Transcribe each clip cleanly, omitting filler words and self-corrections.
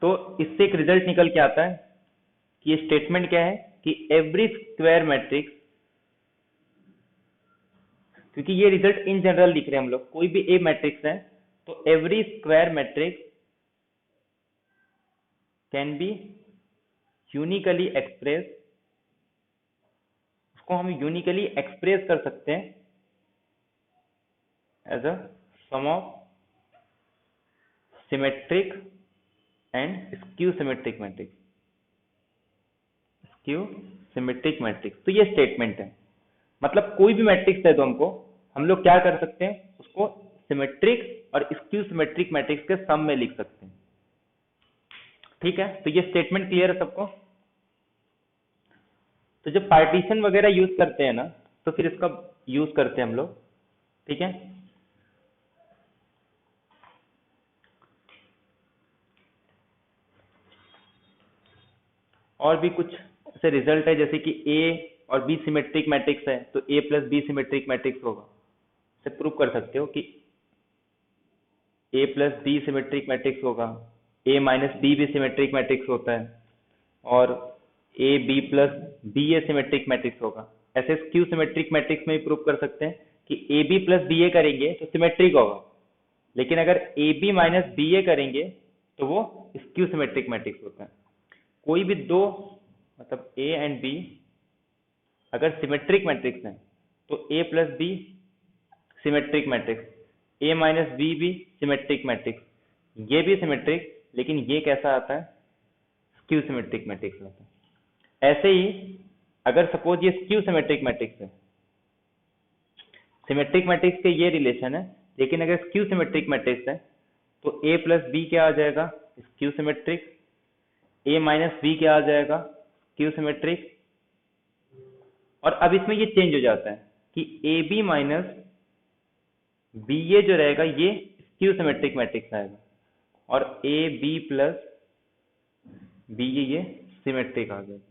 तो इससे एक रिजल्ट निकल के आता है कि ये स्टेटमेंट क्या है कि एवरी स्क्वायर मैट्रिक्स, क्योंकि ये रिजल्ट इन जनरल लिख रहे हैं हम लोग, कोई भी ए मैट्रिक्स है तो every square matrix can be uniquely express, उसको हम यूनिकली एक्सप्रेस कर सकते हैं as a sum of symmetric and skew symmetric matrix, skew symmetric matrix. तो ये स्टेटमेंट है, मतलब कोई भी मैट्रिक्स है तो हम लोग क्या कर सकते हैं, उसको सिमेट्रिक और स्क्यू सिमेट्रिक मैट्रिक्स के सम में लिख सकते हैं। ठीक है, तो ये स्टेटमेंट क्लियर है सबको। तो जब पार्टीशन वगैरह यूज करते हैं ना, तो फिर इसका यूज करते हैं हम लोग। ठीक है, और भी कुछ ऐसे रिजल्ट है, जैसे कि ए और बी सिमेट्रिक मैट्रिक्स है तो A plus B symmetric matrix होगा। से प्रूव कर सकते हो कि A plus B symmetric matrix होगा, ए माइनस बी भी सिमेट्रिक मैट्रिक्स होता है, और A B plus B A symmetric matrix होगा। ऐसे स्क्यू सिमेट्रिक मैट्रिक्स में भी प्रूव कर सकते हैं कि ए बी प्लस बी ए करेंगे तो सिमेट्रिक होगा, लेकिन अगर ए बी माइनस बी ए करेंगे तो वो स्क्यू सिमेट्रिक मैट्रिक्स होता है। कोई भी दो, मतलब ए एंड बी अगर सिमेट्रिक मैट्रिक्स हैं तो A plus B symmetric matrix, A minus B भी सिमेट्रिक मैट्रिक्स, ये भी सिमेट्रिक, लेकिन ये कैसा आता है, स्क्यू सिमेट्रिक मैट्रिक्स आता है। ऐसे ही अगर सपोज ये स्क्यू सिमेट्रिक मैट्रिक्स है, सिमेट्रिक मैट्रिक्स के ये रिलेशन है, लेकिन अगर स्क्यू सिमेट्रिक मैट्रिक्स है तो ए प्लस बी क्या आ जाएगा, स्क्यू सिमेट्रिक, ए माइनस बी क्या आ जाएगा, स्क्यू सिमेट्रिक। और अब इसमें ये चेंज हो जाता है कि ए बी माइनस बी ए जो रहेगा ये स्क्यू सिमेट्रिक मैट्रिक्स आएगा, और ए बी प्लस बी ये सिमेट्रिक आ जाएगा।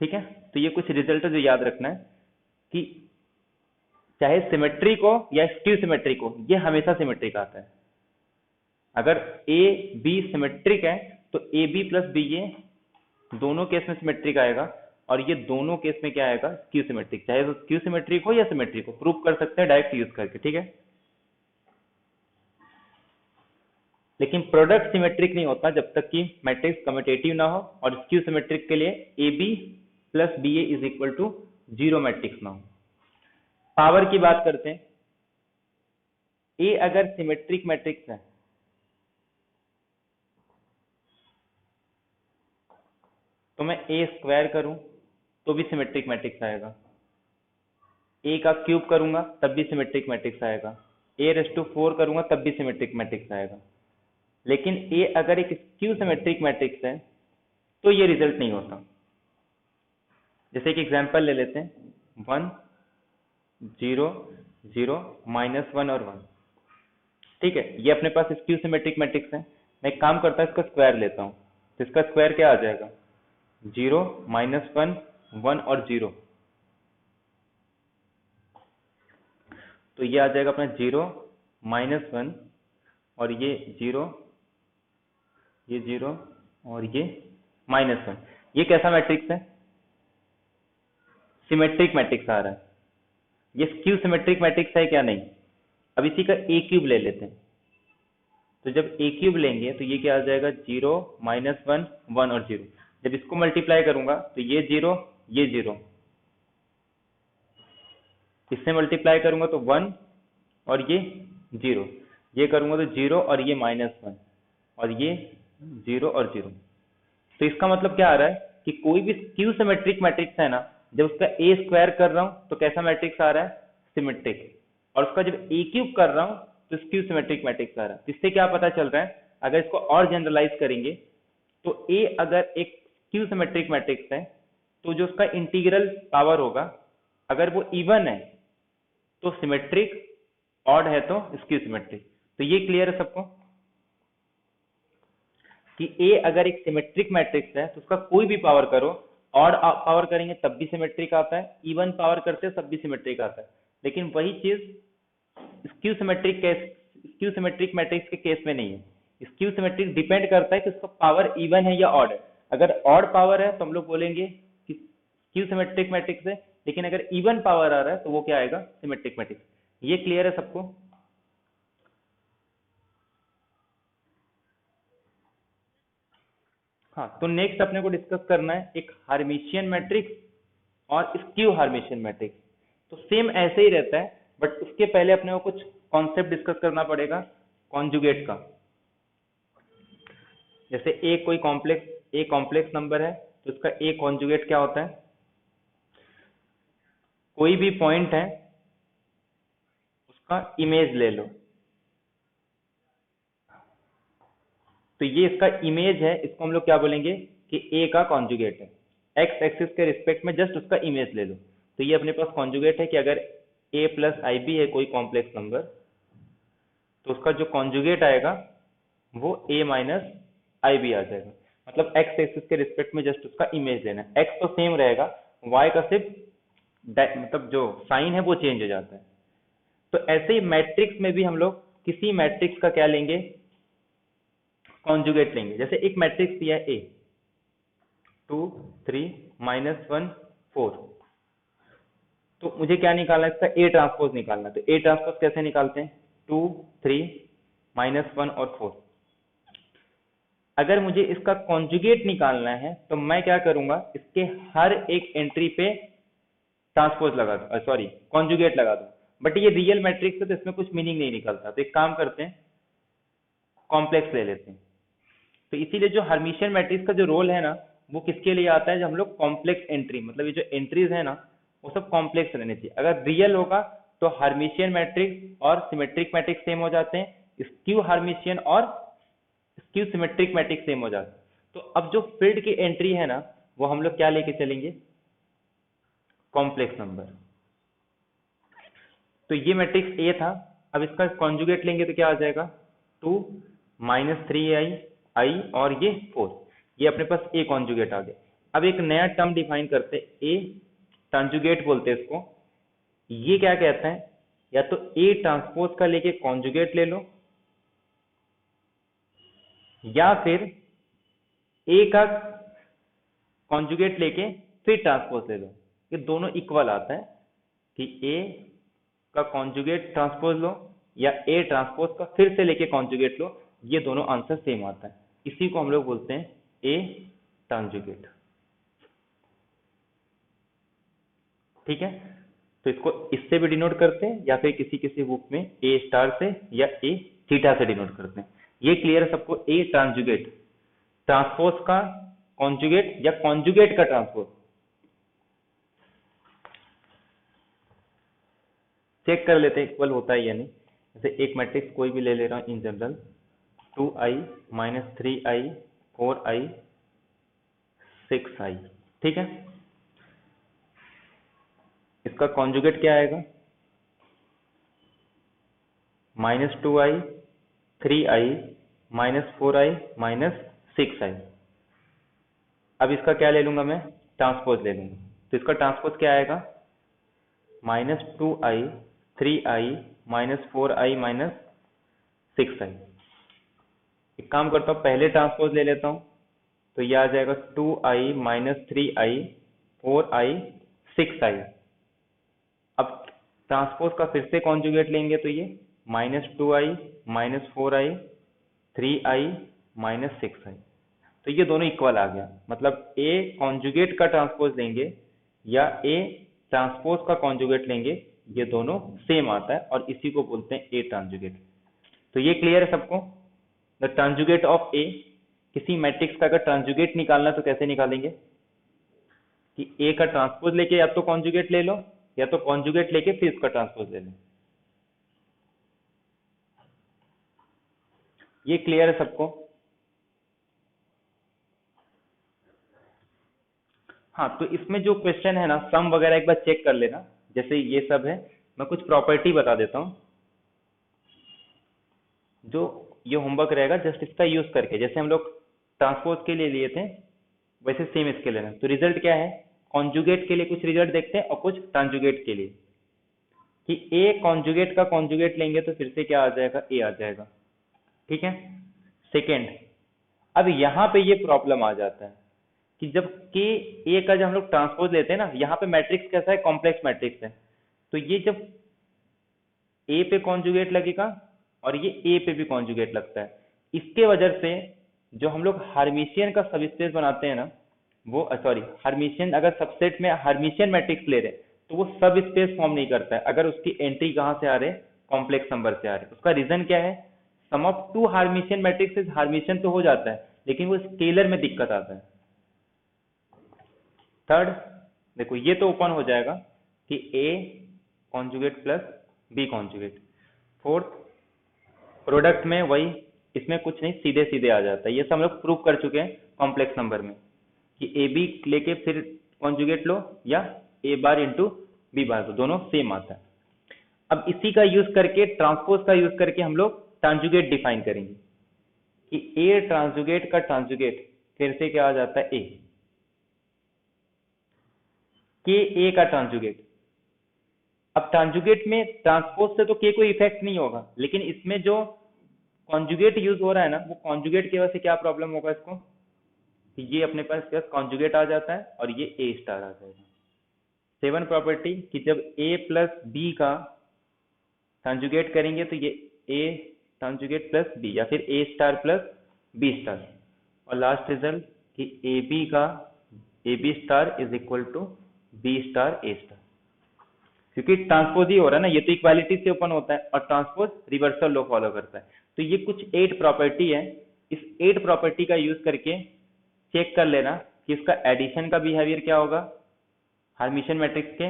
ठीक है, तो ये कुछ रिजल्ट है जो याद रखना है कि चाहे सिमेट्रिक हो या स्क्यू सिमेट्रिक हो, ये हमेशा सिमेट्रिक आता है। अगर ए बी सिमेट्रिक है तो ए बी प्लस बी ए दोनों केस में सिमेट्रिक आएगा, और ये दोनों केस में क्या आएगा, स्क्यू सिमेट्रिक, चाहे वो स्क्यू सिमेट्रिक हो या सिमेट्रिक हो। प्रूव कर सकते हैं डायरेक्ट यूज करके। ठीक है, लेकिन प्रोडक्ट सिमेट्रिक नहीं होता जब तक कि मैट्रिक्स कम्यूटेटिव ना हो, और स्क्यू सिमेट्रिक के लिए A B plus B A is equal to 0 matrix ना हो। पावर की बात करते हैं, ए अगर सिमेट्रिक मैट्रिक्स है तो मैं ए स्क्वायर करूं तो भी सिमेट्रिक मैट्रिक्स आएगा, ए का क्यूब करूंगा तब भी सिमेट्रिक मैट्रिक्स आएगा, ए रेस टू 4 करूंगा तब भी सिमेट्रिक मैट्रिक्स आएगा। लेकिन ए अगर एक स्क्यू सिमेट्रिक मैट्रिक्स है तो ये रिजल्ट नहीं होता। जैसे एक एग्जांपल ले लेते हैं, 1 0 0 -1 और 1। ठीक है, ये अपने पास स्क्यू सिमेट्रिक मैट्रिक्स है। मैं एक काम करता हूँ, इसका स्क्वायर लेता हूँ, तो इसका स्क्वायर क्या आ जाएगा, 0 -1 1 और 0, तो ये आ जाएगा अपना 0 -1 और ये 0, ये 0 और ये -1। ये कैसा मैट्रिक्स है, सिमेट्रिक मैट्रिक्स आ रहा है। ये स्क्यू सिमेट्रिक मैट्रिक्स है क्या, नहीं। अब इसी का ए क्यूब ले लेते हैं, तो जब ए क्यूब लेंगे तो ये क्या आ जाएगा, 0 -1 1 और 0। जब इसको मल्टीप्लाई करूंगा तो ये 0 ये 0, इससे मल्टीप्लाई करूंगा तो 1 और ये 0, ये करूंगा तो 0 और ये -1 और ये 0 और 0। तो इसका मतलब क्या आ रहा है कि कोई भी स्क्यू सिमेट्रिक मैट्रिक्स है ना, जब उसका ए स्क्वायर कर रहा हूं तो कैसा मैट्रिक्स आ रहा है, सिमेट्रिक, और उसका जब ए क्यूब कर रहा हूं तो स्क्यू सिमेट्रिक मैट्रिक्स आ रहा है। इससे क्या पता चल रहा है, अगर इसको और जनरलाइज करेंगे तो ए अगर एक स्क्यू सिमेट्रिक मैट्रिक्स है तो जो उसका इंटीग्रल पावर होगा, अगर वो इवन है तो सिमेट्रिक, ऑड है तो स्क्यू सिमेट्रिक। तो ये क्लियर है सबको कि ए अगर एक सिमेट्रिक मैट्रिक्स है तो उसका कोई भी पावर करो, ऑड पावर करेंगे तब भी सिमेट्रिक आता है, इवन पावर करते हैं तब भी सिमेट्रिक आता है। लेकिन वही चीज स्क्यू सिमेट्रिक मैट्रिक्स के केस में नहीं है। स्क्यू सिमेट्रिक डिपेंड करता है कि उसका पावर इवन है या ऑड है। अगर ऑड पावर है तो हम लोग बोलेंगे कि स्क्यू सिमेट्रिक मैट्रिक्स है, लेकिन अगर इवन पावर आ रहा है तो वो क्या आएगा, सिमेट्रिक मैट्रिक्स। ये क्लियर है सबको? हाँ, तो नेक्स्ट अपने को डिस्कस करना है एक हार्मिशियन मैट्रिक्स और स्क्यू हार्मिशियन मैट्रिक्स। तो सेम ऐसे ही रहता है, बट उसके पहले अपने को कुछ कॉन्सेप्ट डिस्कस करना पड़ेगा कॉन्जुगेट का। जैसे ए कॉम्प्लेक्स नंबर है, तो इसका ए कॉन्जुगेट क्या होता है? कोई भी पॉइंट है उसका इमेज ले लो, तो ये इसका इमेज है, इसको हम लोग क्या बोलेंगे कि ए का कॉन्जुगेट है। एक्स एक्सिस के रिस्पेक्ट में जस्ट उसका इमेज ले लो, तो ये अपने पास कॉन्जुगेट है कि अगर ए प्लस आई बी है कोई कॉम्प्लेक्स नंबर, तो उसका जो कॉन्जुगेट आएगा वो ए माइनस आई बी आ जाएगा। मतलब एक्स एक्सिस के रिस्पेक्ट में जस्ट उसका इमेज लेना है। एक्स तो सेम रहेगा, वाई का सिर्फ मतलब जो साइन है वो चेंज हो जाता है। तो ऐसे ही मैट्रिक्स में भी हम लोग किसी मैट्रिक्स का क्या लेंगे, कॉन्जुगेट लेंगे। जैसे एक मैट्रिक्स दिया है ए 2 3 -1 4, तो मुझे क्या निकालना है, इसका ए ट्रांसपोज निकालना है। तो ए ट्रांसपोज कैसे निकालते हैं, 2 3 -1 और 4। अगर मुझे इसका कॉन्जुगेट निकालना है तो मैं क्या करूंगा, इसके हर एक एंट्री पे ट्रांसपोज लगा दूं, सॉरी कॉन्जुगेट लगा दूं। बट ये रियल मैट्रिक्स है तो इसमें कुछ मीनिंग नहीं निकलता, तो एक काम करते हैं कॉम्प्लेक्स ले लेते हैं। तो इसीलिए जो हर्मिशियन मैट्रिक्स का जो रोल है ना, वो किसके लिए आता है, जब हम लोग कॉम्प्लेक्स एंट्री, मतलब ये जो एंट्रीज है ना वो सब कॉम्प्लेक्स रहने चाहिए। अगर रियल होगा तो हर्मिशियन मैट्रिक्स और सिमेट्रिक मैट्रिक्स सेम हो जाते हैं, स्क्यू हर्मिशियन और स्क्यू सिमेट्रिक मैट्रिक्स सेम हो जाते हैं। तो अब जो फील्ड की एंट्री है ना, वो हम लोग क्या लेके चलेंगे, कॉम्प्लेक्स नंबर। तो ये मैट्रिक्स ए था, अब इसका कॉन्जुगेट लेंगे तो क्या आ जाएगा, 2 -3i आई और ये 4, ये अपने पास ए कॉन्जुगेट आ गया। अब एक नया टर्म डिफाइन करते हैं, ए ट्रांजुगेट बोलते हैं इसको। ये क्या कहता है, या तो ए ट्रांसपोज का लेके कॉन्जुगेट ले लो, या फिर ए का कॉन्जुगेट लेके फिर ट्रांसपोज ले लो। ये दोनों इक्वल आता है कि ए का कॉन्जुगेट ट्रांसपोज लो या ए ट्रांसपोज का फिर से लेके कॉन्जुगेट लो, ये दोनों आंसर सेम आता है। इसी को हम लोग बोलते हैं ए ट्रांजुगेट। ठीक है, तो इसको इससे भी डिनोट करते हैं या फिर किसी किसी बुक में ए स्टार से या ए थीटा से डिनोट करते हैं। ये क्लियर है सबको, ए ट्रांजुगेट, ट्रांसपोज का कॉन्जुगेट या कॉन्जुगेट का ट्रांसपोज। चेक कर लेते हैं इक्वल होता है या नहीं। जैसे एक मैट्रिक्स कोई भी ले ले रहा हूं in general, 2i -3i 4i 6i, ठीक है। इसका कॉन्जुगेट क्या आएगा, -2i 3i -4i -6i। अब इसका क्या ले लूंगा मैं, ट्रांसपोज ले लूंगा। तो इसका ट्रांसपोज क्या आएगा, -2i 3i -4i -6i। एक काम करता हूँ, पहले ट्रांसपोज ले लेता हूँ, तो यह आ जाएगा 2i -3i 4i 6i। अब ट्रांसपोज का फिर से कॉन्जुगेट लेंगे तो ये -2i -4i 3i -6i। तो ये दोनों इक्वल आ गया, मतलब ए कॉन्जुगेट का ट्रांसपोज लेंगे या ए ट्रांसपोज का कॉन्जुगेट लेंगे, ये दोनों सेम आता है और इसी को बोलते हैं ए ट्रांजुगेट। तो ये क्लियर है सबको, द ट्रांजुगेट ऑफ ए। किसी मैट्रिक्स का अगर ट्रांजुगेट निकालना तो कैसे निकालेंगे, कि ए का ट्रांसपोज लेके या तो कॉन्जुगेट ले लो या तो कॉन्जुगेट लेके फिर इसका ट्रांसपोज ले लो। ये क्लियर है सबको? हाँ, तो इसमें जो क्वेश्चन है ना, सम वगैरह एक बार चेक कर लेना। जैसे ये सब है, मैं कुछ प्रॉपर्टी बता देता हूँ जो ये होमवर्क रहेगा, जस्ट इसका यूज करके, जैसे हम लोग ट्रांसपोज के लिए लिए थे वैसे सेम इसके लेना। तो रिजल्ट क्या है, कॉन्जुगेट के लिए कुछ रिजल्ट देखते हैं और कुछ ट्रांजुगेट के लिए। कि ए कॉन्जुगेट का कॉन्जुगेट लेंगे तो फिर से क्या आ जाएगा, ए आ जाएगा, ठीक है। सेकेंड। अब यहाँ पे ये प्रॉब्लम आ जाता है कि जब के ए का जब हम लोग ट्रांसपोज लेते हैं ना, यहाँ पे मैट्रिक्स कैसा है, कॉम्प्लेक्स मैट्रिक्स है, तो ये जब ए पे कॉन्जुगेट लगेगा और ये ए पे भी कॉन्जुगेट लगता है, इसके वजह से जो हम लोग हार्मिशियन का सबस्पेस बनाते हैं ना, वो सॉरी हार्मिशियन, अगर सबसेट में हार्मिशियन मैट्रिक्स ले रहे हैं तो वो सब स्पेस फॉर्म नहीं करता है अगर उसकी एंट्री कहाँ से आ रहे, कॉम्प्लेक्स नंबर से आ रहे। उसका रीजन क्या है, सम ऑफ टू हार्मिशियन मैट्रिक्स हार्मिशियन तो हो जाता है लेकिन वो स्केलर में दिक्कत आता है। थर्ड, देखो ये तो ओपन हो जाएगा कि A conjugate plus B conjugate. Fourth, product में वही, इसमें कुछ नहीं, सीधे सीधे आ जाता है, ये सब हम लोग प्रूव कर चुके हैं कॉम्प्लेक्स नंबर में कि ए बी लेके फिर कॉन्जुगेट लो या ए बार इंटू बी बार, दोनों सेम आता है। अब इसी का यूज करके, ट्रांसपोज का यूज करके हम लोग ट्रांजुगेट डिफाइन करेंगे कि ए ट्रांजुगेट का ट्रांजुगेट फिर से क्या आ जाता है, ए के ए का ट्रांजुगेट। अब ट्रांजुगेट में ट्रांसपोज से तो के कोई इफेक्ट नहीं होगा, लेकिन इसमें जो कॉन्जुगेट यूज हो रहा है ना, वो कॉन्जुगेट की वजह से क्या प्रॉब्लम होगा इसको, कि ये अपने पास कॉन्जुगेट आ जाता है और ये ए स्टार आ जाएगा। सेवन प्रॉपर्टी कि जब ए प्लस बी का ट्रांजुगेट करेंगे तो ये ए ट्रांजुगेट प्लस बी या फिर A star plus B star, और लास्ट रिजल्ट कि ए बी का A B star is equal to B star A star, क्योंकि ट्रांसपोज ही हो रहा है ना, ये तो इक्वालिटी से ओपन होता है और ट्रांसपोज रिवर्सल लॉ फॉलो करता है। तो ये कुछ 8 प्रॉपर्टी है, इस 8 प्रॉपर्टी का यूज करके चेक कर लेना कि इसका एडिशन का बिहेवियर क्या होगा हार्मिशियन मैट्रिक्स के,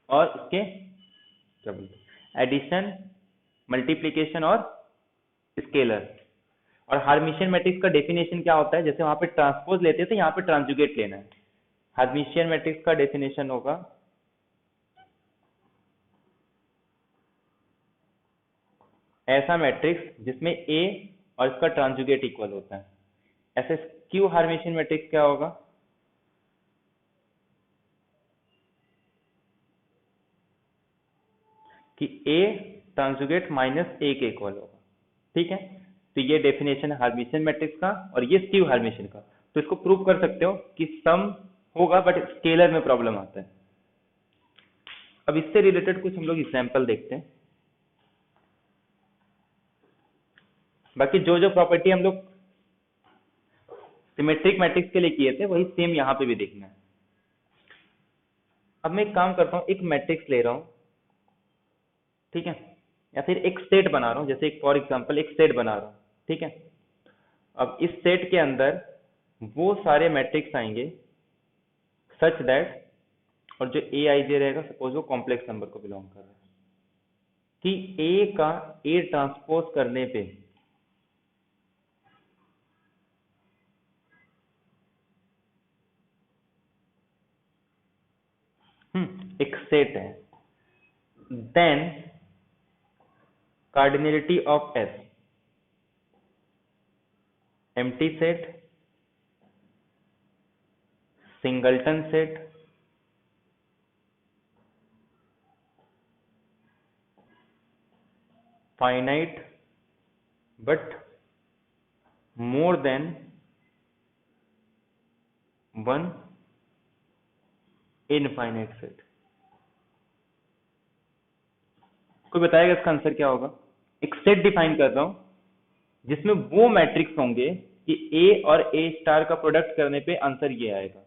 और इसके क्या बोलते हैं, एडिशन, मल्टीप्लीकेशन और स्केलर। और हार्मिशियन मैट्रिक्स का डेफिनेशन क्या होता है, जैसे वहां पे ट्रांसपोज लेते थे यहाँ पे ट्रांजुगेट लेना है। हार्मिशियन मैट्रिक्स का डेफिनेशन होगा ऐसा मैट्रिक्स जिसमें ए और इसका ट्रांजुगेट इक्वल होता है। ऐसे स्क्यू हार्मिशियन मैट्रिक्स क्या होगा, कि ए ट्रांजुगेट माइनस ए के इक्वल होगा। ठीक है, तो ये डेफिनेशन है हार्मिशियन मैट्रिक्स का और ये स्क्यू हार्मिशियन का। तो इसको प्रूव कर सकते हो कि सम होगा बट स्केलर में प्रॉब्लम आता है। अब इससे रिलेटेड कुछ हम लोग एग्जाम्पल देखते हैं। बाकी जो जो प्रॉपर्टी हम लोग सिमेट्रिक मैट्रिक्स के लिए किए थे वही सेम यहाँ पे भी देखना है। अब मैं एक काम करता हूँ, एक मैट्रिक्स ले रहा हूँ, ठीक है, या फिर एक सेट बना रहा हूँ, जैसे एक फॉर एग्जांपल एक सेट बना रहा हूँ, ठीक है। अब इस सेट के अंदर वो सारे मैट्रिक्स आएंगे सच दैट, और जो ए आई जे रहेगा सपोज वो कॉम्प्लेक्स नंबर को बिलोंग कर रहा है, कि ए का ए ट्रांसपोज करने पे एक सेट है, then cardinality of S, empty set, singleton set, finite but more than one infinite set. कोई बताएगा इसका आंसर क्या होगा? एक सेट डिफाइन कर रहा हूं जिसमें वो मैट्रिक्स होंगे कि ए और ए स्टार का प्रोडक्ट करने पे आंसर ये आएगा।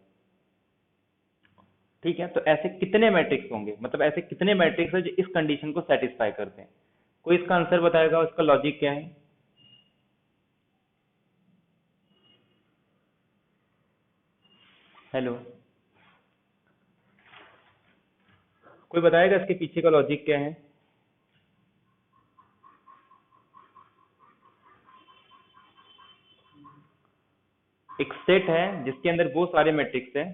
ठीक है, तो ऐसे कितने मैट्रिक्स होंगे, मतलब ऐसे कितने मैट्रिक्स है जो इस कंडीशन को सेटिस्फाई करते हैं? कोई इसका आंसर बताएगा, उसका लॉजिक क्या है? हेलो, कोई बताएगा इसके पीछे का लॉजिक क्या है? एक सेट है जिसके अंदर वो सारे मैट्रिक्स हैं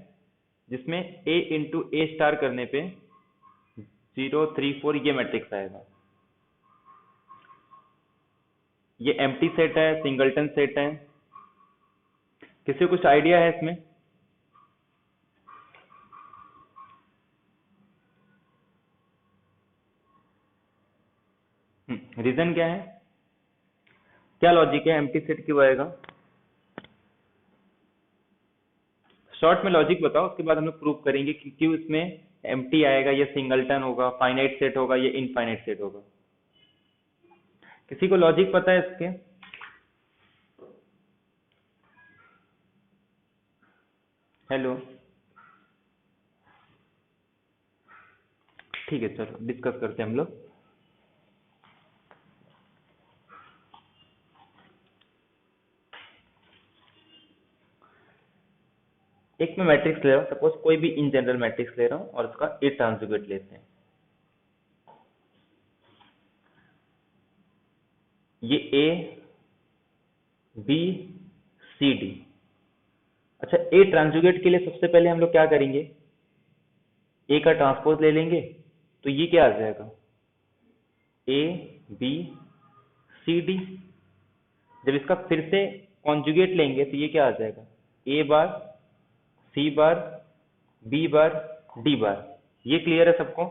जिसमें ए इंटू ए स्टार करने पे 0 3 4 ये मैट्रिक्स आएगा। ये एम्प्टी सेट है, सिंगल्टन सेट है, किसी को कुछ आइडिया है इसमें? रीजन क्या है? क्या लॉजिक है, एम्प्टी सेट क्यों आएगा? शॉर्ट में लॉजिक बताओ, उसके बाद हम लोग प्रूव करेंगे कि क्यों इसमें एम्प्टी आएगा, ये सिंगलटन होगा, फाइनाइट सेट होगा, ये इनफाइनाइट सेट होगा। किसी को लॉजिक पता है इसके? हेलो, ठीक है चलो डिस्कस करते हैं हम लोग। एक मैं मैट्रिक्स ले रहा हूँ, सपोज कोई भी इन जनरल मैट्रिक्स ले रहा हूँ और उसका ए ट्रांसजुगेट लेते हैं। ये ए बी सी डी। अच्छा, ए ट्रांसजुगेट के लिए सबसे पहले हम लोग क्या करेंगे, ए का ट्रांसपोज ले लेंगे, तो ये क्या आ जाएगा, ए बी सी डी। जब इसका फिर से कॉन्जुगेट लेंगे तो ये क्या आ जाएगा, ए बार सी बार बी बार डी बार। ये क्लियर है सबको?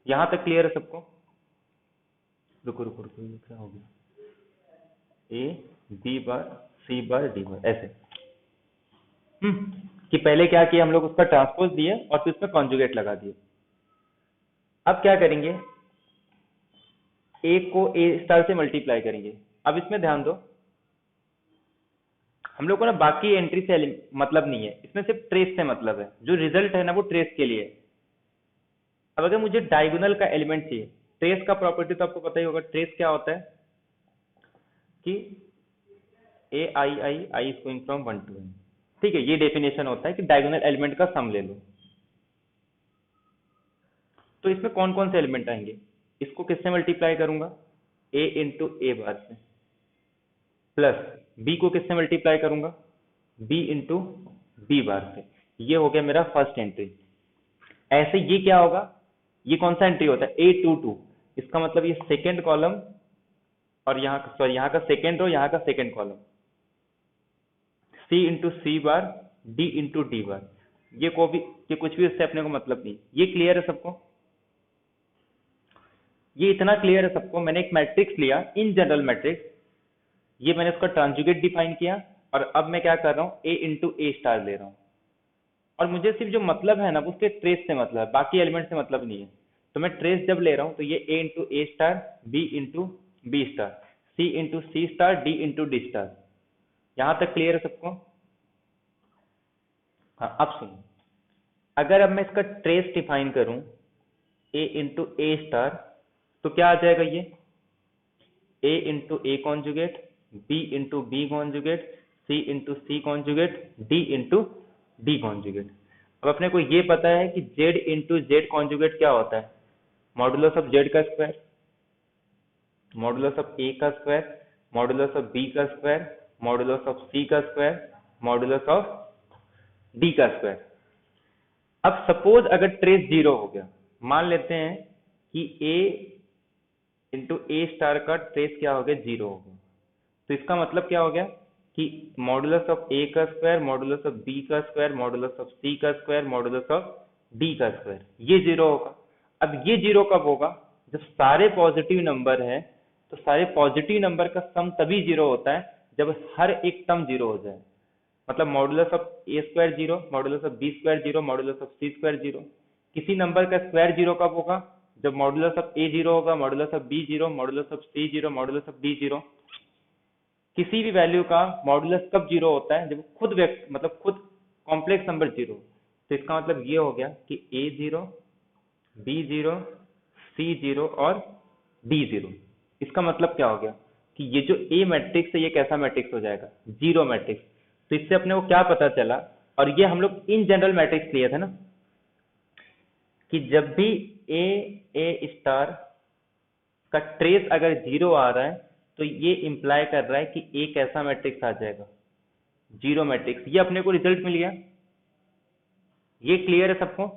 यहां तक क्लियर है सबको? रुको रुको रुको, ये क्या हो गया, A B bar C bar D बार ऐसे। कि पहले क्या किया हम लोग, उसका ट्रांसपोज दिए और फिर उसमें कॉन्जुगेट लगा दिए। अब क्या करेंगे, ए को ए स्टार से मल्टीप्लाई करेंगे। अब इसमें ध्यान दो, हम लोग को ना बाकी एंट्री से मतलब नहीं है, इसमें सिर्फ ट्रेस से मतलब है। जो रिजल्ट है ना वो ट्रेस के लिए है। अब अगर मुझे डायगोनल का एलिमेंट चाहिए, ट्रेस का प्रॉपर्टी तो आपको पता ही होगा, ट्रेस क्या होता है कि A I I I is going from 1 to n। ठीक है, ये डेफिनेशन होता है कि डायगोनल एलिमेंट का सम ले लो। तो इसमें कौन कौन से एलिमेंट आएंगे, इसको किससे मल्टीप्लाई करूंगा, ए इंटू ए बार से, प्लस बी को किससे मल्टीप्लाई करूंगा, बी इंटू बी बार से। ये हो गया मेरा फर्स्ट एंट्री। ऐसे ये क्या होगा, ये कौन सा एंट्री होता है, ए टू टू। इसका मतलब ये सेकेंड कॉलम और यहाँ सॉरी यहाँ का सेकेंड रो, यहाँ का सेकेंड कॉलम, सी इंटू सी बार डी इंटू डी बार। ये कुछ भी इससे अपने को मतलब नहीं। ये क्लियर है सबको? ये इतना क्लियर है सबको? मैंने एक मैट्रिक्स लिया, इन जनरल मैट्रिक्स, ये मैंने उसका ट्रांसजुगेट डिफाइन किया और अब मैं क्या कर रहा हूँ, ए इंटू ए स्टार ले रहा हूँ। और मुझे सिर्फ जो मतलब है ना उसके ट्रेस से मतलब है, बाकी एलिमेंट से मतलब नहीं है। तो मैं ट्रेस जब ले रहा हूँ तो ये A into A star, B into B star, C into C star, D into D star. यहां तक क्लियर है सबको? हाँ, अब सुनो, अगर अब मैं इसका ट्रेस डिफाइन करूं ए इंटू ए स्टार, तो क्या आ जाएगा, ये A into A conjugate, B into B conjugate, C into C conjugate, D into D conjugate. अब अपने को ये पता है कि जेड इंटू जेड कॉन्जुगेट क्या होता है, मॉडुलस ऑफ जेड का स्क्वायर, मॉडुलस ऑफ ए का स्क्वायर, मॉडुलस ऑफ बी का स्क्वायर, मॉडुलस ऑफ सी का स्क्वायर, मॉडुलस ऑफ डी का स्क्वायर। अब सपोज अगर ट्रेस जीरो हो गया, मान लेते हैं कि ए इंटू ए स्टार का ट्रेस क्या हो गया, जीरो हो गया, तो इसका मतलब क्या हो गया कि मॉडुलस ऑफ ए का स्क्वायर, मॉडुलस ऑफ बी का स्क्वायर, मॉडुलस ऑफ सी का स्क्वायर, मॉडुलस ऑफ डी का स्क्वायर, ये जीरो होगा। अब ये जीरो कब होगा, जब सारे पॉजिटिव नंबर है, तो सारे पॉजिटिव नंबर का सम तभी जीरो होता है जब हर एक टर्म जीरो हो जाए। मतलब modulus of A square zero, modulus of B square zero, modulus of C square zero. किसी नंबर का स्क्वायर जीरो कब होगा, जब मॉडुलस ऑफ ए जीरो होगा, modulus of B zero, modulus of C zero, modulus of D zero. किसी भी value का modulus कब जीरो होता है, जब खुद व्यक्त मतलब खुद कॉम्प्लेक्स नंबर जीरो। तो इसका मतलब ये हो गया कि ए जीरो, बी जीरो, सी जीरो और डी जीरो। इसका मतलब क्या हो गया कि ये जो ए मैट्रिक्स है ये कैसा मैट्रिक्स हो जाएगा, जीरो मैट्रिक्स। तो इससे अपने को क्या पता चला, और ये हम लोग इन जनरल मैट्रिक्स लिए थे ना, कि जब भी ए ए स्टार का ट्रेस अगर जीरो आ रहा है तो ये इंप्लाई कर रहा है कि ए कैसा मैट्रिक्स आ जाएगा, जीरो मैट्रिक्स। ये अपने को रिजल्ट मिल गया। ये क्लियर है सबको?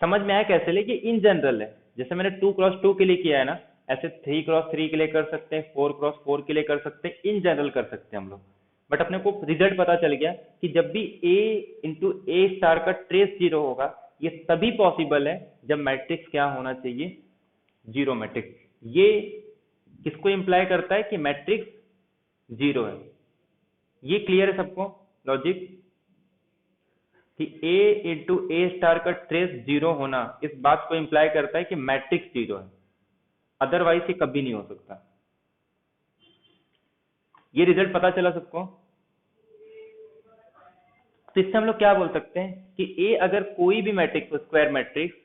समझ में आया कैसे ले? ये इन जनरल है, जैसे मैंने 2x2 के लिए किया है ना, ऐसे 3x3 के लिए कर सकते हैं, 4x4 के लिए कर सकते हैं, इन जनरल कर सकते हैं हम लोग। बट अपने को रिजल्ट पता चल गया कि जब भी a इंटू ए स्टार का ट्रेस जीरो होगा, ये तभी पॉसिबल है जब मैट्रिक्स क्या होना चाहिए, जीरो मैट्रिक्स। ये किसको इम्प्लाई करता है कि मैट्रिक्स जीरो है। ये क्लियर है सबको लॉजिक, कि A इंटू ए स्टार का ट्रेस जीरो होना इस बात को इम्प्लाई करता है कि मैट्रिक्स जीरो है, अदरवाइज ये कभी नहीं हो सकता। ये रिजल्ट पता चला सबको। तो इससे हम लोग क्या बोल सकते हैं कि A अगर कोई भी मैट्रिक्स हो, स्क्वायर मैट्रिक्स,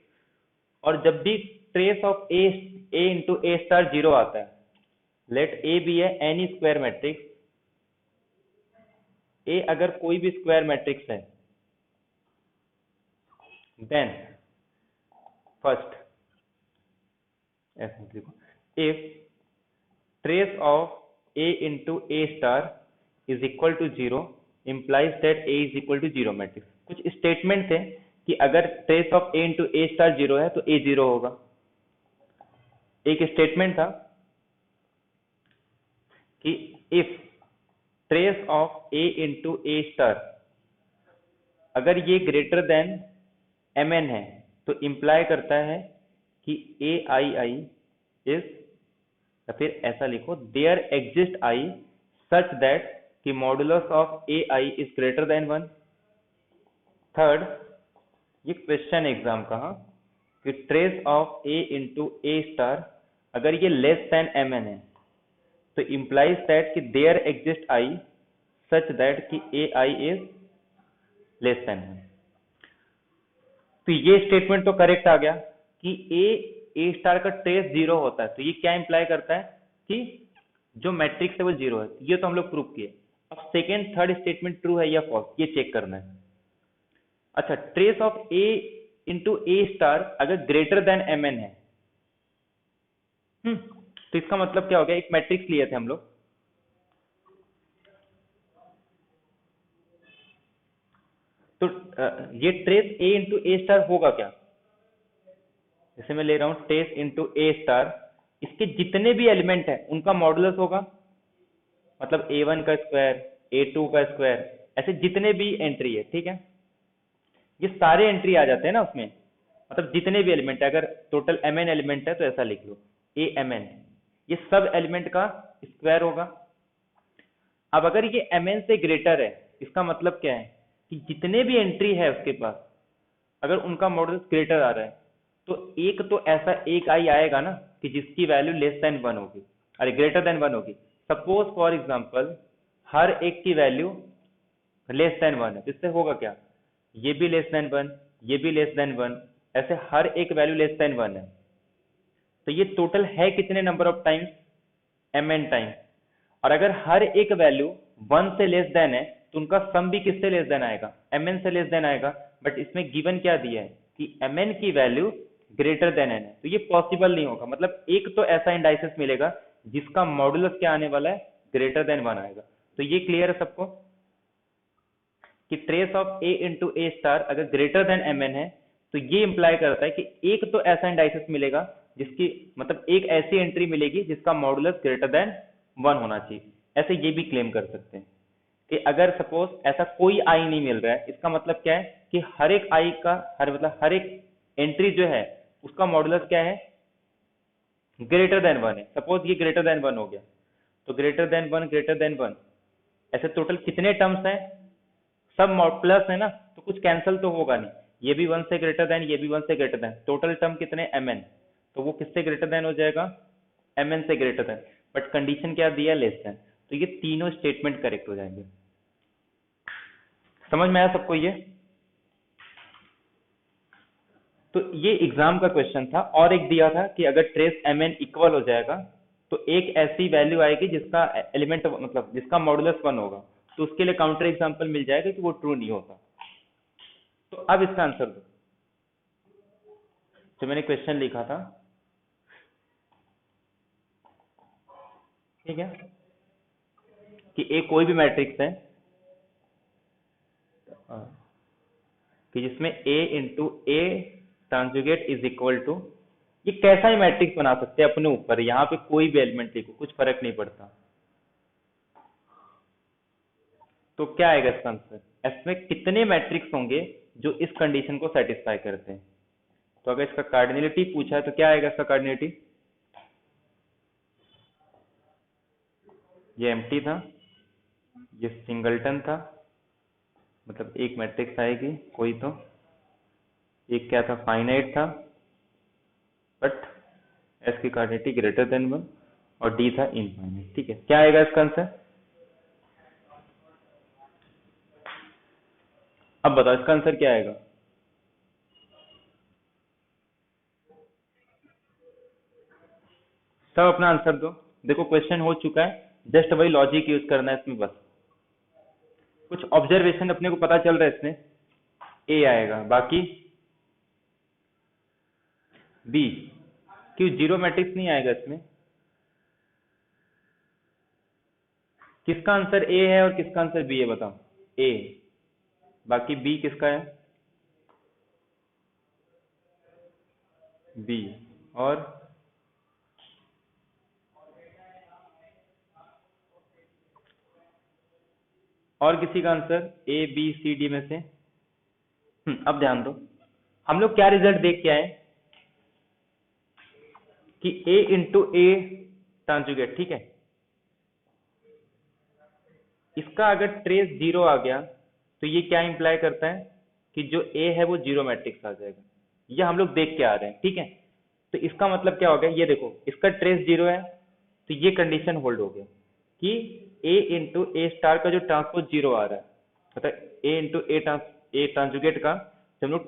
और जब भी trace of A into A star zero आता है, लेट A बी है एनी स्क्वायर मैट्रिक्स, A अगर कोई भी स्क्वायर मैट्रिक्स है, देन फर्स्ट ऐसे लिखो, if trace of A into A star is equal to zero implies that A is equal to zero matrix. कुछ स्टेटमेंट थे कि अगर trace of A into A star zero है तो A zero होगा। एक स्टेटमेंट था कि if trace of A into A star अगर ये ग्रेटर देन mn है तो इम्प्लाई करता है कि ai इज, या फिर ऐसा लिखो, there exist I such that कि modulus of A I is greater than one. Third, ये क्वेश्चन एग्जाम का, कि trace of A into A star अगर ये लेस देन एम एन है तो इम्प्लाइज दैट कि there exist I such that कि A I is less than one. तो ये स्टेटमेंट तो करेक्ट आ गया कि ए स्टार का ट्रेस जीरो होता है, तो ये क्या इंप्लाई करता है कि जो मैट्रिक्स है वो जीरो है। ये तो हम लोग प्रूव किए। अब सेकेंड थर्ड स्टेटमेंट ट्रू है या फॉल्स ये चेक करना है। अच्छा, trace of A into A star अगर ग्रेटर देन एम एन है, तो इसका मतलब क्या हो गया, एक मैट्रिक्स लिए थे हम लोग, तो ये trace A into A star होगा क्या, जैसे मैं ले रहा हूं ट्रेस इंटू ए स्टार, इसके जितने भी एलिमेंट है उनका मॉडुलस होगा, मतलब a1 का स्क्वायर, a2 का स्क्वायर, ऐसे जितने भी एंट्री है, ठीक है, ये सारे एंट्री आ जाते हैं ना उसमें, मतलब जितने भी एलिमेंट है, अगर टोटल mn एलिमेंट है तो ऐसा लिख लो amn, ये सब एलिमेंट का स्क्वायर होगा। अब अगर ये mn से ग्रेटर है, इसका मतलब क्या है कि जितने भी एंट्री है उसके पास, अगर उनका मॉडुलस ग्रेटर आ रहा है तो एक तो ऐसा एक आई आएगा ना कि जिसकी वैल्यू लेस देन वन होगी, अरे ग्रेटर देन वन होगी। सपोज फॉर एग्जांपल हर एक की वैल्यू लेस देन वन है, तो इससे होगा क्या, ये भी लेस देन वन, ये भी लेस देन वन, ऐसे हर एक वैल्यू लेस देन वन है। तो ये टोटल है कितने number of times, mn times. और अगर हर एक वैल्यू वन से लेस देन है तो उनका सम भी किससे लेस देन आएगा, mn से लेस देन आएगा। बट इसमें गिवन क्या दिया है कि mn की वैल्यू ग्रेटर देन n है, तो ये पॉसिबल नहीं होगा। मतलब एक तो ऐसा इंडाइसिस मिलेगा जिसका मॉडुलस क्या आने वाला है, ग्रेटर देन वन आएगा। तो ये क्लियर है सबको कि trace of a into A star अगर ग्रेटर देन mn है तो ये इंप्लाई करता है कि एक तो ऐसा इंडाइसिस मिलेगा जिसकी, मतलब एक ऐसी एंट्री मिलेगी जिसका मॉडुलस ग्रेटर देन वन होना चाहिए। ऐसे ये भी क्लेम कर सकते हैं कि अगर सपोज ऐसा कोई आई नहीं मिल रहा है, इसका मतलब क्या है कि हर एक आई का, मतलब हर एक एंट्री जो है उसका मॉडुलस क्या है, ग्रेटर देन वन है। सपोज ये ग्रेटर देन वन हो गया, तो greater than one, greater than one, ऐसे टोटल कितने टर्म्स हैं, सब प्लस है ना, तो कुछ कैंसिल तो होगा नहीं, ये भी वन से ग्रेटर देन, ये भी वन से ग्रेटर देन, टोटल टर्म कितने mn, तो वो किससे ग्रेटर देन हो जाएगा, mn से ग्रेटर देन। बट कंडीशन क्या दिया, लेस देन, तो ये तीनों स्टेटमेंट करेक्ट हो जाएंगे। समझ में आया सबको ये। तो ये एग्जाम का क्वेश्चन था। और एक दिया था कि अगर ट्रेस mn इक्वल हो जाएगा तो एक ऐसी वैल्यू आएगी जिसका एलिमेंट, मतलब जिसका मॉडुलस वन होगा, तो उसके लिए काउंटर एग्जांपल मिल जाएगा कि वो ट्रू नहीं होता। तो अब इसका आंसर दो, जो मैंने क्वेश्चन लिखा था, ठीक है, कि ए कोई भी मैट्रिक्स है कि जिसमें a into A transjugate is equal to, ये कैसा ही मैट्रिक्स बना सकते हैं अपने ऊपर, यहाँ पे कोई भी एलिमेंट लिखो कुछ फर्क नहीं पड़ता। तो क्या आएगा इसका आंसर, इसमें कितने मैट्रिक्स होंगे जो इस कंडीशन को सेटिस्फाई करते हैं। तो अगर इसका कार्डिनलिटी पूछा है तो क्या आएगा इसका कार्डिनलिटी? ये एम्प्टी था, ये सिंगलटन था, मतलब एक मैट्रिक्स आएगी कोई तो, एक क्या था, फाइनाइट था, बट एस की कार्डिनलिटी ग्रेटर देन 1, और डी था इनफाइनाइट। ठीक है, क्या आएगा इसका आंसर? अब बताओ इसका आंसर क्या आएगा? सब अपना आंसर दो। देखो क्वेश्चन हो चुका है, जस्ट वही लॉजिक यूज करना है इसमें बस। कुछ ऑब्जर्वेशन अपने को पता चल रहा है इसमें, ए आएगा, बाकी बी। क्यों जीरो मैट्रिक्स नहीं आएगा इसमें? किसका आंसर ए है और किसका आंसर बी है बताओ? ए, बाकी बी किसका है? बी। और किसी का answer A B C D में से? अब ध्यान दो, हम लोग क्या रिजल्ट देख के आए कि ए इंटू ए ट्रांजुगेट, ठीक है, इसका अगर ट्रेस जीरो आ गया तो ये क्या इंप्लाई करता है कि जो ए है वो जीरो मैट्रिक्स आ जाएगा। ये हम लोग देख के आ रहे हैं, ठीक है। तो इसका मतलब क्या हो गया, ये देखो इसका ट्रेस जीरो है, तो ये कंडीशन होल्ड हो गया कि ए इंटू ए स्टार का जो ट्रांसपोज जीरो आ रहा है, मतलब ए इंटू ए ट्रांजुगेट का जब हम लोग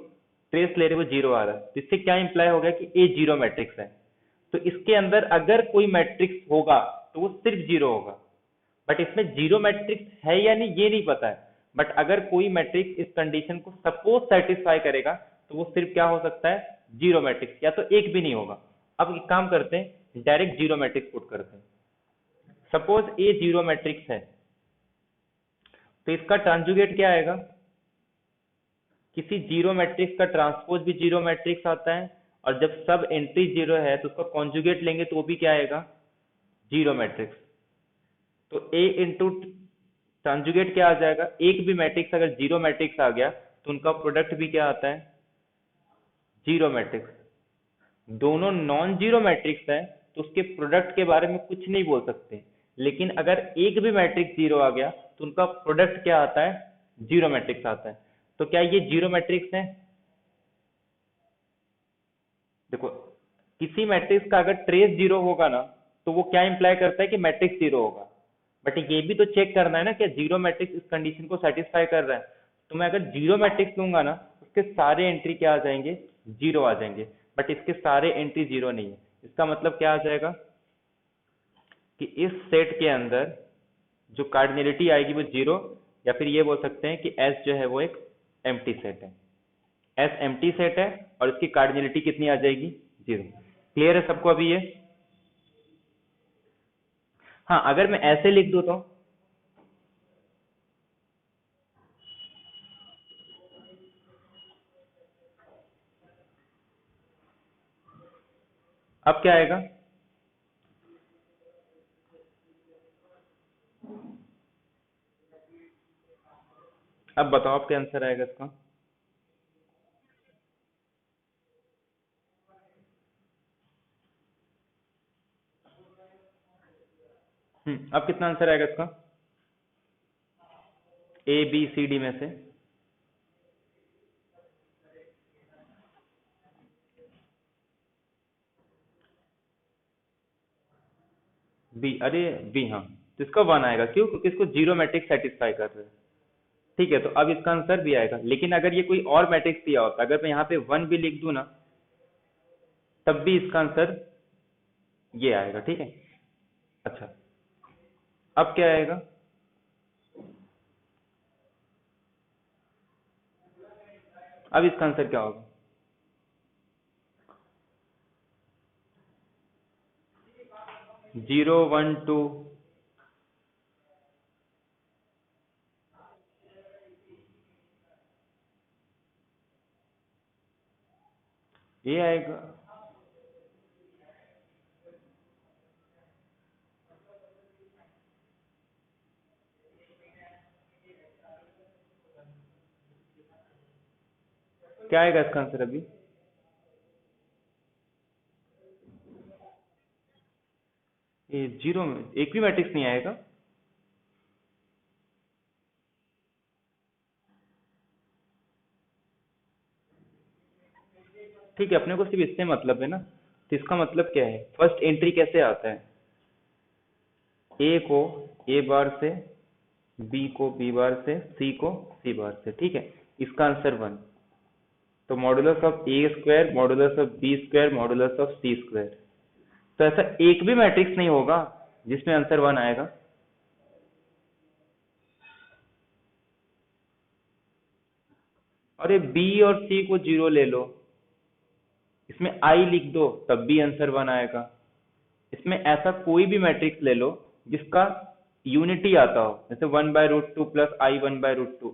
ट्रेस ले रहे हैं वो जीरो आ रहा है, तो इससे क्या इंप्लाई हो गया कि ए जीरो मैट्रिक्स है। तो इसके अंदर अगर कोई मैट्रिक्स होगा तो वो सिर्फ जीरो होगा, बट इसमें जीरो मैट्रिक्स है या नहीं ये नहीं पता है। बट अगर कोई मैट्रिक्स इस कंडीशन को सपोज सेटिस्फाई करेगा तो वो सिर्फ क्या हो सकता है, जीरो मैट्रिक्स, या तो एक भी नहीं होगा। अब एक काम करते हैं, डायरेक्ट जीरो मैट्रिक्स पुट करते हैं। सपोज ए जीरो मैट्रिक्स है, तो इसका ट्रांजुगेट क्या आएगा? किसी जीरो मैट्रिक्स का ट्रांसपोज भी जीरो मैट्रिक्स आता है, और जब सब एंट्री जीरो है तो उसका कॉन्जुगेट लेंगे तो वो भी क्या आएगा, जीरो मैट्रिक्स। तो ए इंटू ट्रांजुगेट क्या आ जाएगा, एक भी मैट्रिक्स अगर जीरो मैट्रिक्स आ गया तो उनका प्रोडक्ट भी क्या आता है, जीरो मैट्रिक्स। दोनों नॉन जीरो मैट्रिक्स है तो उसके प्रोडक्ट के बारे में कुछ नहीं बोल सकते, लेकिन अगर एक भी मैट्रिक्स जीरो आ गया तो उनका प्रोडक्ट क्या आता है, जीरो मैट्रिक्स आता है। तो क्या ये जीरो मैट्रिक्स है? देखो, किसी मैट्रिक्स का अगर ट्रेस जीरो होगा ना तो वो क्या इंप्लाई करता है कि मैट्रिक्स जीरो होगा। बट ये भी तो चेक करना है ना कि जीरो मैट्रिक्स इस कंडीशन को सेटिस्फाई कर रहा है। तो मैं अगर जीरो मैट्रिक्स लूंगा ना, उसके सारे एंट्री क्या आ जाएंगे, जीरो आ जाएंगे, बट इसके सारे एंट्री जीरो नहीं है। इसका मतलब क्या आ जाएगा कि इस सेट के अंदर जो कार्डिनलिटी आएगी वो जीरो, या फिर ये बोल सकते हैं कि एस जो है वो एक एम्प्टी सेट है। एस एम्प्टी सेट है और इसकी कार्डिनलिटी कितनी आ जाएगी, जीरो। क्लियर है सबको अभी ये? हाँ, अगर मैं ऐसे लिख दूं तो अब क्या आएगा? अब बताओ अब क्या आंसर आएगा इसका? अब कितना आंसर आएगा इसका, ए बी सी डी में से? बी, अरे बी, हाँ। तो इसका वन आएगा, क्यों? क्योंकि इसको जीरो मैट्रिक्स सेटिस्फाई कर रहे हैं। ठीक है, तो अब इसका आंसर भी आएगा, लेकिन अगर ये कोई और मैट्रिक्स दिया होता, अगर मैं यहाँ पे वन भी लिख दूं ना, तब भी इसका आंसर ये आएगा, ठीक है। अच्छा, अब क्या आएगा? अब इसका आंसर क्या होगा? जीरो वन टू, ये आएगा। क्या आएगा इसका आंसर अभी? ये जीरो में एक भी मैट्रिक्स नहीं आएगा? ठीक है, अपने को सिर्फ इससे मतलब है ना, तो इसका मतलब क्या है, फर्स्ट एंट्री कैसे आता है, ए को ए बार से, बी को बी बार से, सी को सी बार से, ठीक है। इसका आंसर वन। तो modulus of A square, modulus of B square, modulus of C square. तो ऐसा एक भी मैट्रिक्स नहीं होगा जिसमें आंसर वन आएगा। अरे बी और सी को जीरो ले लो, इसमें आई लिख दो, तब भी आंसर वन आएगा। इसमें ऐसा कोई भी मैट्रिक्स ले लो जिसका यूनिटी आता हो, जैसे 1/√2 प्लस आई 1/√2,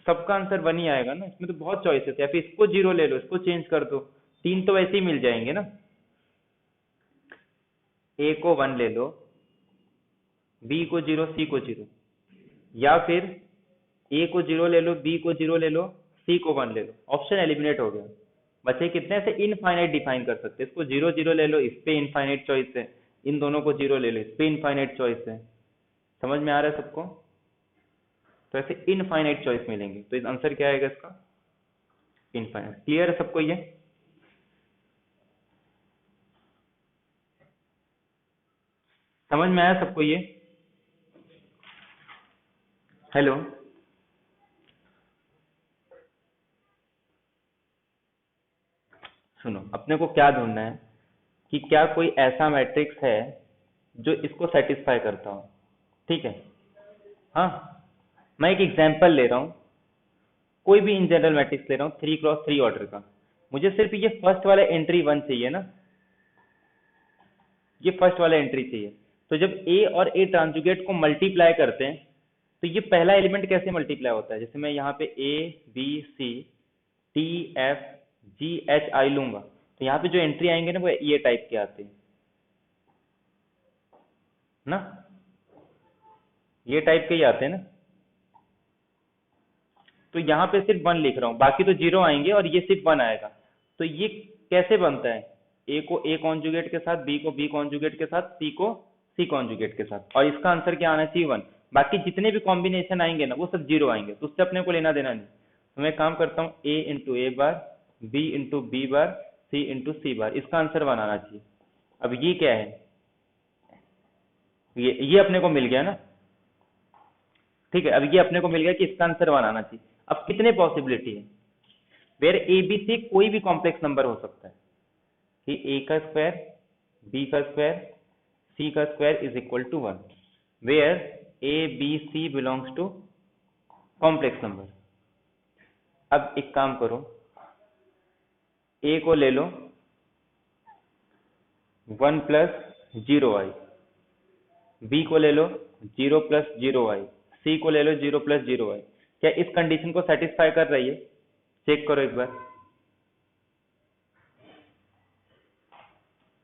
सबका आंसर वन ही आएगा ना। इसमें तो बहुत चॉइसेस है, या फिर इसको जीरो ले लो, इसको चेंज कर दो, तीन तो वैसे ही मिल जाएंगे ना। ए को वन ले लो, बी को जीरो, सी को जीरो, या फिर ए को जीरो ले लो, बी को जीरो ले लो, सी को वन ले लो, ऑप्शन एलिमिनेट हो गया। बचे कितने से इनफाइनाइट डिफाइन कर सकते हैं, इसको जीरो जीरो ले लो, इस पे इनफाइनाइट चॉइस है, इन दोनों को जीरो ले लो, इस पे इनफाइनाइट चॉइस है। समझ में आ रहा है सबको? तो ऐसे इनफाइनाइट चॉइस मिलेंगे, तो आंसर क्या आएगा इसका? इनफाइनाइट। क्लियर है सबको ये? समझ में आया सबको ये? हेलो? सुनो, अपने को क्या ढूंढना है कि क्या कोई ऐसा मैट्रिक्स है जो इसको सेटिस्फाई करता हो, ठीक है। हाँ, मैं एक एग्जांपल ले रहा हूँ, कोई भी इन जनरल मैट्रिक्स ले रहा हूँ 3x3 ऑर्डर का। मुझे सिर्फ ये फर्स्ट वाला एंट्री वन चाहिए ना, ये फर्स्ट वाला एंट्री चाहिए। तो जब ए और ए ट्रांजुगेट को मल्टीप्लाई करते हैं, तो ये पहला एलिमेंट कैसे मल्टीप्लाई होता है, जैसे मैं यहाँ पे A B C T F G H I लूंगा, तो यहाँ पे जो एंट्री आएंगे ना वो ये टाइप के आते हैं ना, ये टाइप के ही आते हैं ना। तो यहाँ पे सिर्फ वन लिख रहा हूँ, बाकी तो जीरो आएंगे और ये सिर्फ वन आएगा। तो ये कैसे बनता है, ए को ए कॉन्जुगेट के साथ, बी को बी कॉन्जुगेट के साथ, सी को सी कॉन्जुगेट के साथ, और इसका आंसर क्या आना चाहिए वन। बाकी जितने भी कॉम्बिनेशन आएंगे ना वो सब जीरो आएंगे, तो उससे अपने को लेना देना नहीं। तो मैं काम करता हूँ ए इंटू ए बार, बी इंटू बी बार, सी इंटू सी बार, इसका आंसर वन आना चाहिए। अब ये क्या है, ये अपने को मिल गया ना, ठीक है। अब ये अपने को मिल गया कि इसका आंसर वन आना चाहिए। अब कितने पॉसिबिलिटी है, वेयर ए बी सी कोई भी कॉम्प्लेक्स नंबर हो सकता है, कि ए का स्क्वायर, बी का स्क्वायर, सी का square is equal to one, where A B C belongs to complex number. अब एक काम करो, ए को ले लो 1 + 0i, बी को ले लो 0 + 0i, सी को ले लो 0 + 0i। क्या इस कंडीशन को सेटिस्फाई कर रही है? चेक करो एक बार,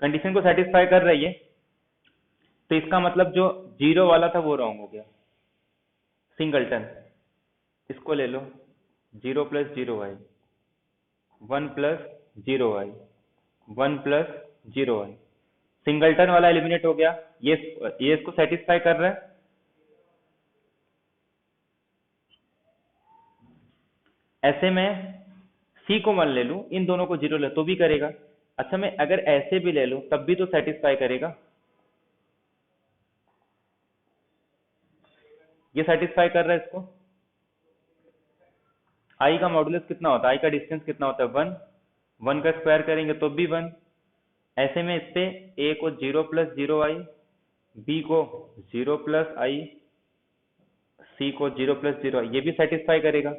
कंडीशन को सेटिस्फाई कर रही है। तो इसका मतलब जो जीरो वाला था वो रॉन्ग हो गया, सिंगलटन। इसको ले लो 0 + 0i, 1 + 0i, 1 + 0i, सिंगलटन वाला एलिमिनेट हो गया। ये इसको सेटिस्फाई कर रहा है। ऐसे में सी को वन ले लूं, इन दोनों को जीरो ले तो भी करेगा। अच्छा, मैं अगर ऐसे भी ले लूं तब भी तो सेटिस्फाई करेगा, ये सेटिस्फाई कर रहा है इसको। आई का मॉडुलस कितना होता है, आई का डिस्टेंस कितना होता है, वन, वन का स्क्वायर करेंगे तो भी वन। ऐसे में इस पे ए को 0 + 0i, बी को 0 + i, सी को 0 + 0i, ये भी सेटिस्फाई करेगा,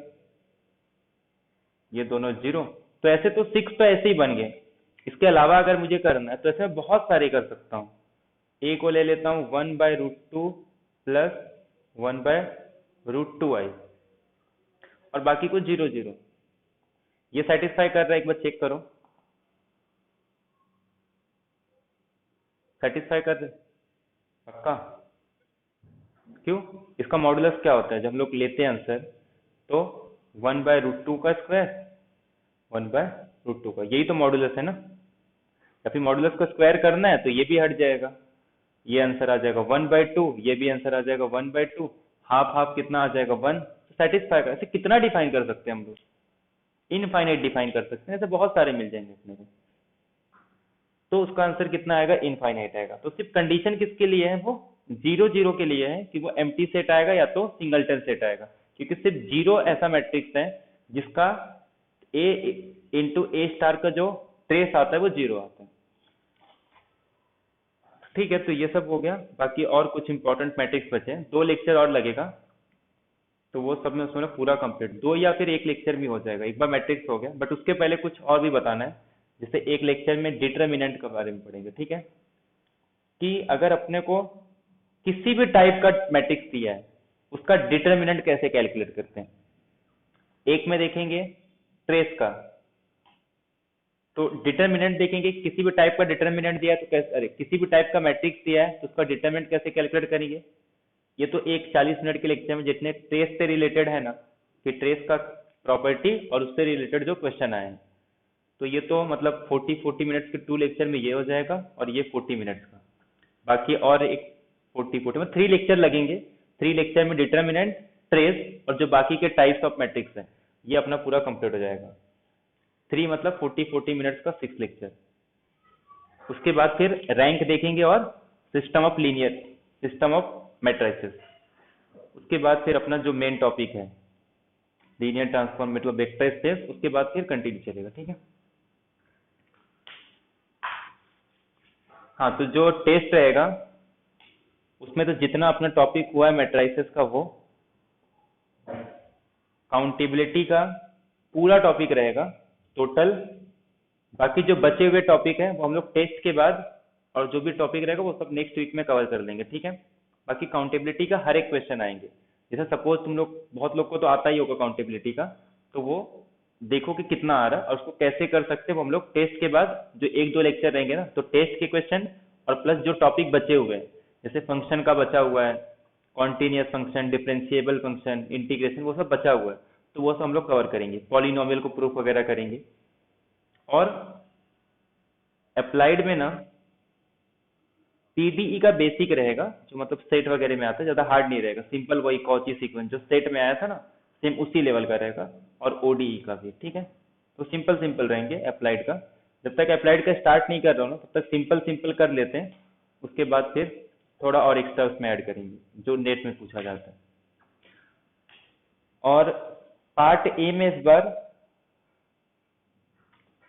ये दोनों जीरो। तो ऐसे तो सिक्स तो ऐसे ही बन गए। इसके अलावा अगर मुझे करना है तो ऐसे मैं बहुत सारे कर सकता हूँ। ए को ले लेता हूँ 1/√2 प्लस 1/√2i, और बाकी को जीरो जीरो। ये सेटिस्फाई कर रहा है, एक बार चेक करो, सेटिस्फाई कर रहे पक्का? क्यों? इसका मॉडुलस क्या होता है जब हम लोग लेते हैं आंसर, तो 1/√2 का स्क्वायर, 1/√2 का, यही तो मॉडुलस है ना। या फिर मॉडुलस का स्क्वायर करना है तो ये भी हट जाएगा, ये आंसर आ जाएगा 1/2, ये भी आंसर आ जाएगा 1/2, हाफ हाफ कितना आ जाएगा 1, सेटिस्फाई कर। ऐसे कितना डिफाइन कर सकते हैं हम लोग, इनफाइनाइट डिफाइन कर सकते हैं, ऐसे बहुत सारे मिल जाएंगे अपने को। तो उसका आंसर कितना आएगा, इनफाइनाइट आएगा। तो सिर्फ कंडीशन किसके लिए है, वो 0 0 के लिए है कि वो एम्प्टी सेट आएगा या तो सिंगलटन सेट आएगा, क्योंकि सिर्फ 0 ऐसा मैट्रिक्स है जिसका ए इंटू ए स्टार का जो ट्रेस आता है वो 0 आता है। ठीक है, तो ये सब हो गया। बाकी और कुछ इंपॉर्टेंट मैट्रिक्स बचे हैं, 2 लेक्चर और लगेगा, तो वो सब में उसमें ना पूरा कंप्लीट 2 या फिर 1 लेक्चर में हो जाएगा। एक बार मैट्रिक्स हो गया, बट उसके पहले कुछ और भी बताना है। जैसे एक लेक्चर में डिटरमिनेंट के बारे में पढ़ेंगे, ठीक है, कि अगर अपने को किसी भी टाइप का मैट्रिक्स दिया है उसका डिटरमिनेंट कैसे कैलकुलेट करते हैं। एक में देखेंगे ट्रेस का, तो डिटरमिनेंट देखेंगे, किसी भी टाइप का डिटरमिनेंट दिया है तो कैसे, अरे किसी भी टाइप का मैट्रिक्स दिया है तो उसका डिटरमिनेंट कैसे कैलकुलेट करेंगे। ये तो एक 40 मिनट के लेक्चर में जितने ट्रेस से रिलेटेड है ना, कि ट्रेस का प्रॉपर्टी और उससे रिलेटेड जो क्वेश्चन आए हैं, तो ये तो मतलब 40 मिनट्स के 2 लेक्चर में ये हो जाएगा, और ये 40 मिनट्स का। बाकी और एक 40 में 3 लेक्चर लगेंगे। 3 लेक्चर में डिटरमिनेंट, ट्रेस और जो बाकी के टाइप्स ऑफ मैट्रिक्स हैं, ये अपना पूरा कंप्लीट हो जाएगा। 3 मतलब 40 मिनट्स का 6 लेक्चर। उसके बाद फिर रैंक देखेंगे और system of linear, system of matrices. उसके बाद फिर अपना जो मेन टॉपिक है लीनियर ट्रांसफॉर्म मतलब वेक्टर स्पेस, उसके बाद फिर कंटिन्यू चलेगा, ठीक है। हाँ, तो जो टेस्ट रहेगा उसमें तो जितना अपना टॉपिक हुआ है मैट्रिसेस का, वो काउंटेबिलिटी का पूरा टॉपिक रहेगा टोटल। बाकी जो बचे हुए टॉपिक है वो हम लोग टेस्ट के बाद, और जो भी टॉपिक रहेगा वो सब नेक्स्ट वीक में कवर कर लेंगे, ठीक है। बाकी काउंटेबिलिटी का हर एक क्वेश्चन आएंगे। जैसे सपोज तुम लोग, बहुत लोग को तो आता ही होगा काउंटेबिलिटी का, तो वो देखो कि कितना आ रहा है और उसको कैसे कर सकते हैं, वो हम लोग टेस्ट के बाद जो 1 2 लेक्चर रहेंगे ना, तो टेस्ट के क्वेश्चन और प्लस जो टॉपिक बचे हुए हैं, जैसे फंक्शन का बचा हुआ है, continuous function, differentiable function, integration, वो सब बचा हुआ है, तो वो सब हम लोग कवर करेंगे। पॉलिनोमियल को प्रूफ वगैरह करेंगे। और अप्लाइड में ना पीडीई का बेसिक रहेगा, जो मतलब सेट वगैरह में आता है, ज्यादा हार्ड नहीं रहेगा, सिंपल वही कॉची सीक्वेंस जो सेट में आया था ना, सेम उसी लेवल का रहेगा। और ओडीई का भी, ठीक है। तो सिंपल सिंपल रहेंगे अप्लाइड का। जब तक अप्लाइड का स्टार्ट नहीं कर रहा हूँ ना, तब तक सिंपल सिंपल कर लेते हैं। उसके बाद फिर थोड़ा और एक्स्ट्रा उसमें ऐड करेंगे जो नेट में पूछा जाता है। और पार्ट ए में इस बार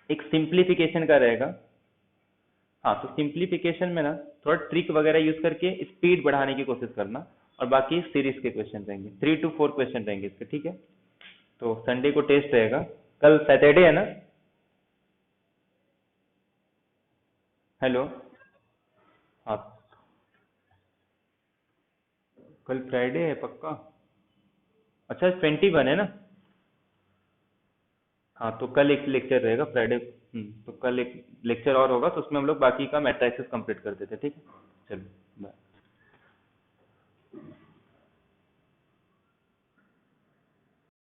एक सिंप्लीफिकेशन का रहेगा। हाँ, तो सिंप्लीफिकेशन में ना थोड़ा ट्रिक वगैरह यूज करके स्पीड बढ़ाने की कोशिश करना, और बाकी सीरीज के क्वेश्चन रहेंगे, 3 to 4 क्वेश्चन रहेंगे इसके, ठीक है। तो संडे को टेस्ट रहेगा, कल सैटरडे है ना। हेलो। हाँ, कल फ्राइडे है पक्का। अच्छा, 21 है ना। हाँ, तो कल एक लेक्चर रहेगा फ्राइडे। तो कल एक लेक्चर और होगा, तो उसमें हम लोग बाकी का मैट्रिसेस कंप्लीट कर देते हैं, ठीक है। चलो, बाय।